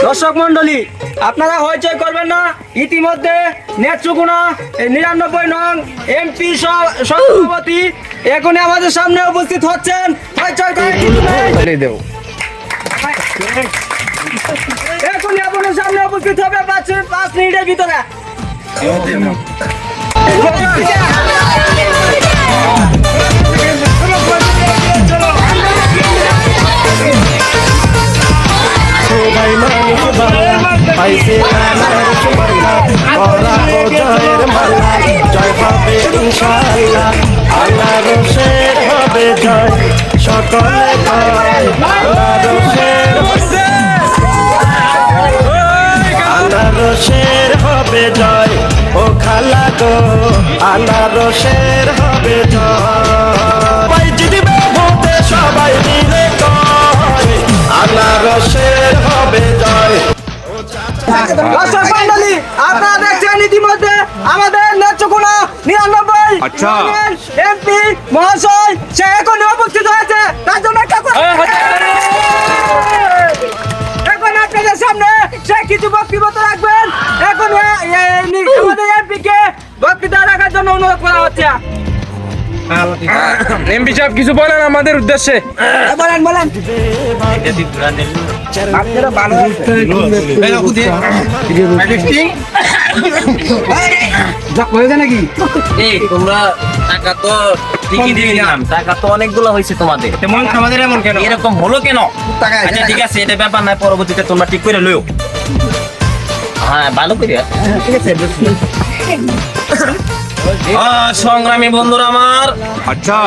দর্শক মন্ডলী, আপনারা হইচই করবেন না। ইতিমধ্যে নেত্রকোনা 99 নং এমপি সভাপতি এখনই আমাদের সামনে উপস্থিত হচ্ছেন। হইচই করে এখনই আপনাদের সামনে উপস্থিত হবে 5 মিনিটের ভিতরে। জয় হবে ইনশাআল্লাহ, আল্লাহ রসের হবে জয়, সকলে আল্লাহ রসের হবে জয়। ও খালা গো, আল্লাহ রসের হবে জয়। জিতবে ভোটে সবাই মিলে কয়, আল্লাহ রসের হবে জয়। দর্শক মন্ডলী, আপনারা দেখছেন ইতিমধ্যে আমাদের নেত্রকোনা 99 এমপি মহাশয় সে এখনই উপস্থিত হয়েছে। তার জন্য এখন আপনাদের সামনে সে কিছু বক্তব্য রাখবেন। এখন আমাদের এমপি কে বক্তৃতা রাখার জন্য অনুরোধ করা হচ্ছে। এমপি সাহেব কিছু বলেন আমাদের উদ্দেশ্যে। বলেন বলেন। নাকি তোমরা টাকা তো ঠিকই দিয়ে দিলাম, টাকা তো অনেকগুলো হয়েছে তোমাদের, আমাদের এমন কেন? এরকম হলো কেন? আচ্ছা ঠিক আছে, এটা ব্যাপার নাই, পরবর্তীতে তোমরা ঠিক করে লইও। হ্যাঁ ভালো করে। ঠিক আছে। সংগ্রামী বন্ধুরা আমার, আচ্ছা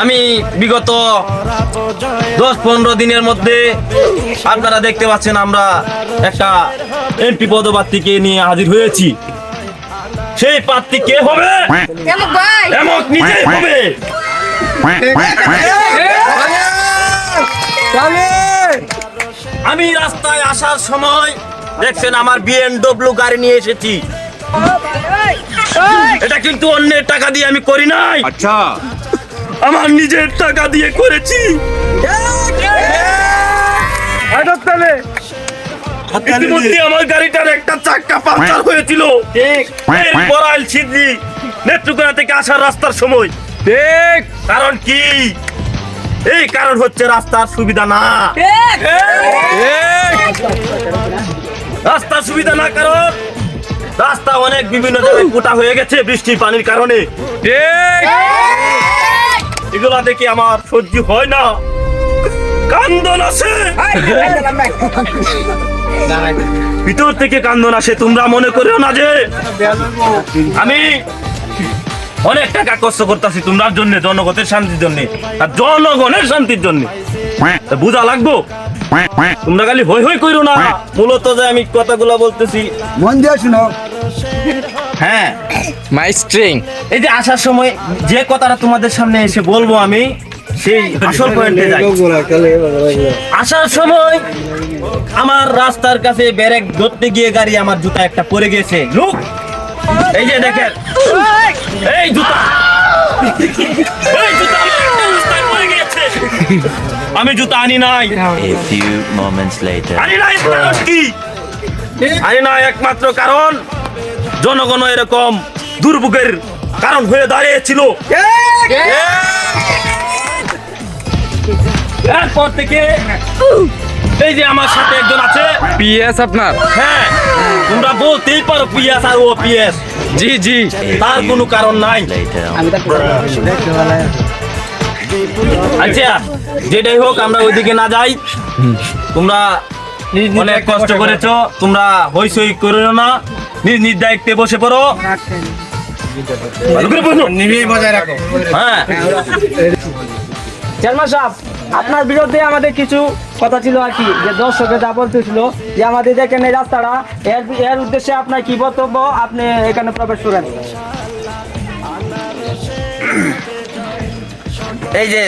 আমি বিগত 10-15 দিনের মধ্যে আপনারা দেখতে পাচ্ছেন আমরা একটা এমপি পদপ্রার্থীকে নিয়ে হাজির হয়েছি। সেই প্রার্থী কে হবে? এমক নিজেই হবে। আমি রাস্তায় আসার সময় দেখছেন আমার BMW গাড়ি নিয়ে এসেছি। এটা কিন্তু অন্যের টাকা দিয়ে আমি করি নাই, আচ্ছা আমার নিজের টাকা দিয়ে করেছি। ইতিমধ্যে আমার গাড়িটার একটা চাক্কা পাংচার হয়েছিল, এরপর আইলছিদ্রি নেত্রকোনা থেকে আসার রাস্তার সময়। ঠিক কারণ কি? এই কারণ হচ্ছে রাস্তার সুবিধা না। রাস্তার সুবিধা না, কারণ রাস্তা অনেক বিভিন্ন জায়গায় গোটা হয়ে গেছে বৃষ্টির পানির কারণে। এগুলা দেখে আমার সহ্য হয় না, কান্দন আসে, ভিতর থেকে কান্দন আসে। তোমরা মনে করিও না যে আমি অনেক টাকা কষ্ট করতেছি তোমরার জন্য, জনগণের শান্তির জন্য আর জনগণের শান্তির জন্য। বুঝা লাগবো, তোমরা খালি হই হই কইরো না। মূলত যে আমি কথাগুলো বলতেছি মন দিয়ে শুনো। হ্যাঁ মাই স্ট্রিং, এই যে আসার সময় যে কথাটা তোমাদের সামনে এসে বলবো আমি, সেই আসল পয়েন্টে যাই। আসার সময় আমার রাস্তার কাছে ব্যারেক ধরতে গিয়ে গাড়ি আমার জুতা একটা পড়ে গেছে। লোক এই যে দেখেন, এই জুতা এই জুতা আমার একটা রাস্তায় পড়ে গেছে। আমি জুতা আনি নাই। A few moments later. আনি নাই কারণ কি? আনি নাই একমাত্র কারণ জনগণ এরকম দুর্ভোগের কারণ হয়ে দাঁড়িয়েছিল। এরপর থেকে এই যে আমার সাথে একজন আছে পিএস আপনার। হ্যাঁ তোমরা বলতেই পারো পিএস আর ও পিএস, জি জি, তার কোনো কারণ নাই। Later. আচ্ছা যেটাই হোক, আমরা ওইদিকে না যাই। তোমরা অনেক কষ্ট করেছো, তোমরা হইসই করো না, নিজ নিজ দায়িত্বে বসে পড়ো। ভালো করে বসো, বজায় রাখো। হ্যাঁ চেয়ারম্যান সাহেব, আপনার বিরুদ্ধে আমাদের কিছু কথা ছিল আর কি, যে দর্শকে যা বলতেছিল যে আমাদের দেখেন এই রাস্তাটা, এর উদ্দেশ্যে আপনার কি বক্তব্য? আপনি এখানে প্রবেশ করেন। এই যে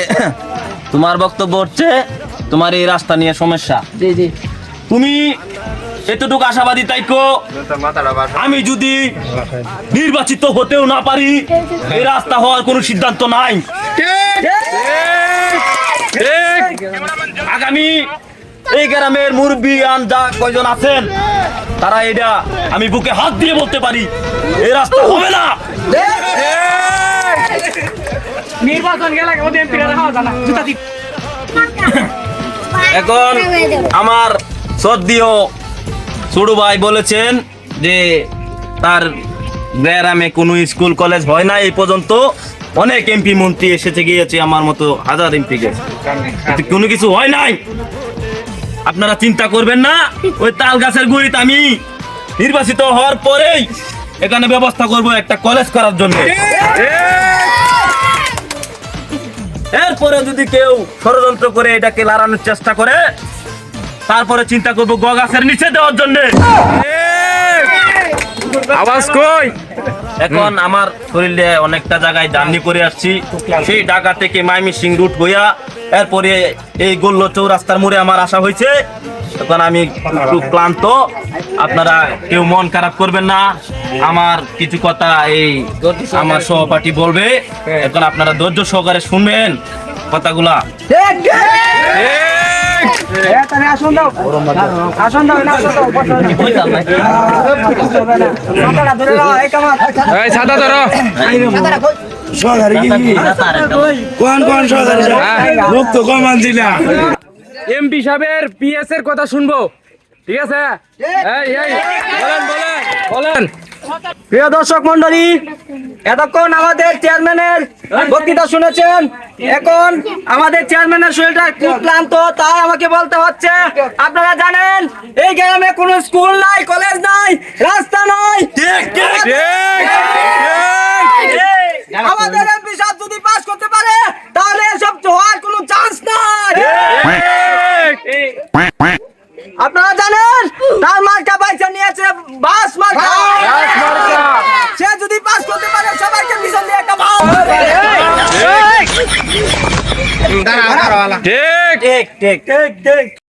তোমার বক্তব্য হচ্ছে তোমার এই রাস্তা নিয়ে সমস্যা। জি জি। তুমি এতটুকু আশাবাদী তাইকো, আমি যদি নির্বাচিত হতেও না পারি এই রাস্তা হওয়ার কোনো সিদ্ধান্ত নাই। আগামী এই গ্রামের মুরব্বী যা কয়জন আছেন তারা এটা আমি বুকে হাত দিয়ে বলতে পারি এই রাস্তা হবে না। নির্বাচন গেলে ওদের এমপি রাখা জানা জুতা দি এখন আমার শ্রদ্ধেয় ছোট ভাই বলেছেন যে তার গ্রামে কোনো স্কুল কলেজ হয় না এই পর্যন্ত, অনেক এমপি মন্ত্রী এসেছে গিয়েছে আমার মতো হাজার এমপি গেছে, কিন্তু কোনো কিছু হয় নাই। আপনারা চিন্তা করবেন না, ওই তাল গাছের গুড়িতে আমি নির্বাচিত হওয়ার পরেই এখানে ব্যবস্থা করব একটা কলেজ করার জন্য। এরপরে যদি কেউ ষড়যন্ত্র করে এটাকে লড়ানোর চেষ্টা করে তারপরে চিন্তা করবো গাছের নিচে দেওয়ার জন্য। আওয়াজ কই? এখন আমার শরীরে অনেকটা জায়গায় জার্নি করে আসছি, সেই ঢাকা থেকে মাইমিসিং রুট হইয়া এরপরে এই গোল্ল চৌরাস্তার মোড়ে আমার আসা হয়েছে। এখন আমি একটু ক্লান্ত, আপনারা কেউ মন খারাপ করবেন না, আমার কিছু কথা এই আমার সহপাঠী বলবে, এখন আপনারা ধৈর্য সহকারে শুনবেন কথাগুলা। আসন দাও আসন দাও না ধরে নাও এই কামাল এই ছাতা ধরো। লোক তো কমান দিলা এমপি সাহেবের পিএস এর কথা শুনবো, ঠিক আছে? এই এই বলেন বলেন বলেন। প্রিয় দর্শক মন্ডলী, এতক্ষণ আমাদের চেয়ারম্যানের বক্তৃতা শুনেছেন। এখন আমাদের চেয়ারম্যানের শরীরটা খুব ক্লান্ত, তাই আমাকে বলতে হচ্ছে, আপনারা জানেন এই গ্রামে কোনো স্কুল নাই, কলেজ নাই, রাস্তা নাই। আমাদের এমপি সাহেব যদি পাস করতে পারে তাহলে এসব হওয়ার কোনো চান্স নাই। আপনারা জানেন তার মার্কা পয়সা নিয়েছে বাস মার্কা, সে যদি পাস করতে পারে সবাইকে পিছন দিয়ে একটা ভাও। ঠিক ঠিক ঠিক ঠিক ঠিক।